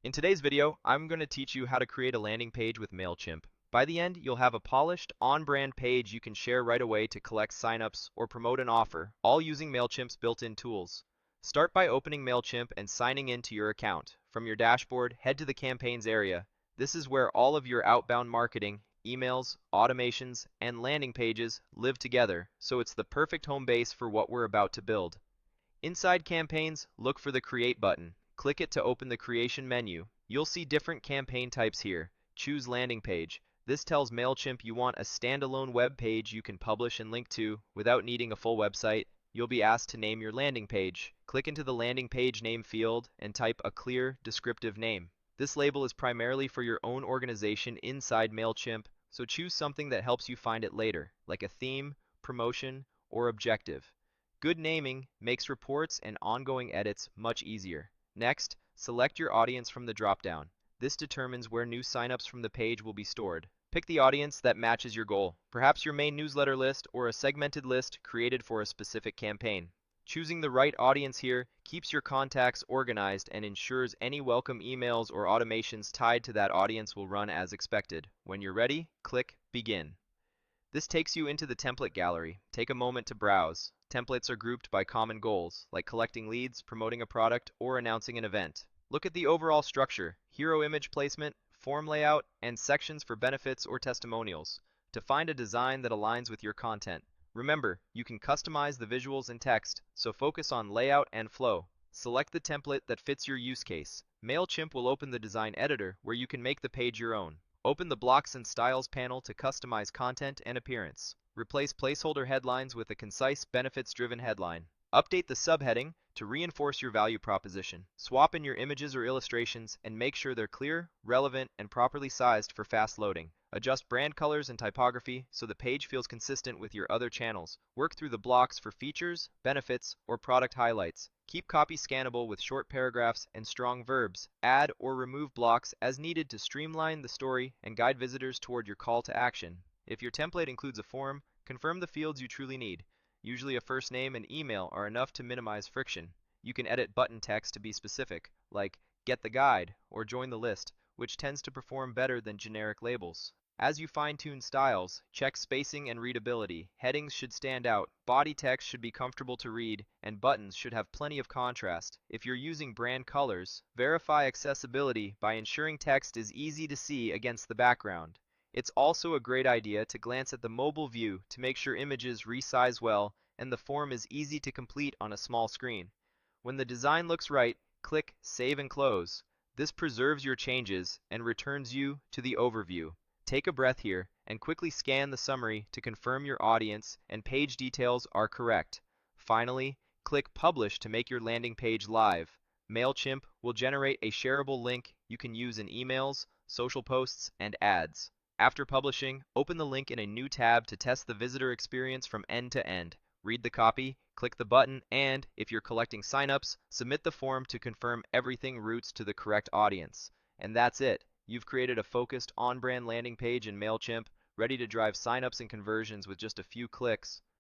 In today's video, I'm going to teach you how to create a landing page with Mailchimp. By the end, you'll have a polished, on-brand page you can share right away to collect signups or promote an offer, all using Mailchimp's built-in tools. Start by opening Mailchimp and signing in to your account. From your dashboard, head to the campaigns area. This is where all of your outbound marketing, emails, automations, and landing pages live together, so it's the perfect home base for what we're about to build. Inside campaigns, look for the Create button. Click it to open the creation menu. You'll see different campaign types here. Choose landing page. This tells Mailchimp you want a standalone web page you can publish and link to without needing a full website. You'll be asked to name your landing page. Click into the landing page name field and type a clear, descriptive name. This label is primarily for your own organization inside Mailchimp, so choose something that helps you find it later, like a theme, promotion, or objective. Good naming makes reports and ongoing edits much easier. Next, select your audience from the dropdown. This determines where new signups from the page will be stored. Pick the audience that matches your goal, perhaps your main newsletter list or a segmented list created for a specific campaign. Choosing the right audience here keeps your contacts organized and ensures any welcome emails or automations tied to that audience will run as expected. When you're ready, click Begin. This takes you into the template gallery. Take a moment to browse. Templates are grouped by common goals, like collecting leads, promoting a product, or announcing an event. Look at the overall structure, hero image placement, form layout, and sections for benefits or testimonials to find a design that aligns with your content. Remember, you can customize the visuals and text, so focus on layout and flow. Select the template that fits your use case. Mailchimp will open the design editor where you can make the page your own. Open the Blocks and Styles panel to customize content and appearance. Replace placeholder headlines with a concise, benefits-driven headline. Update the subheading to reinforce your value proposition. Swap in your images or illustrations and make sure they're clear, relevant, and properly sized for fast loading. Adjust brand colors and typography so the page feels consistent with your other channels. Work through the blocks for features, benefits, or product highlights. Keep copy scannable with short paragraphs and strong verbs. Add or remove blocks as needed to streamline the story and guide visitors toward your call to action. If your template includes a form, confirm the fields you truly need. Usually a first name and email are enough to minimize friction. You can edit button text to be specific, like "Get the guide" or "Join the list," which tends to perform better than generic labels. As you fine-tune styles, check spacing and readability. Headings should stand out, body text should be comfortable to read, and buttons should have plenty of contrast. If you're using brand colors, verify accessibility by ensuring text is easy to see against the background. It's also a great idea to glance at the mobile view to make sure images resize well and the form is easy to complete on a small screen. When the design looks right, click Save and Close. This preserves your changes and returns you to the overview. Take a breath here and quickly scan the summary to confirm your audience and page details are correct. Finally, click Publish to make your landing page live. Mailchimp will generate a shareable link you can use in emails, social posts, and ads. After publishing, open the link in a new tab to test the visitor experience from end to end. Read the copy, click the button, and, if you're collecting signups, submit the form to confirm everything routes to the correct audience. And that's it. You've created a focused, on-brand landing page in Mailchimp, ready to drive signups and conversions with just a few clicks.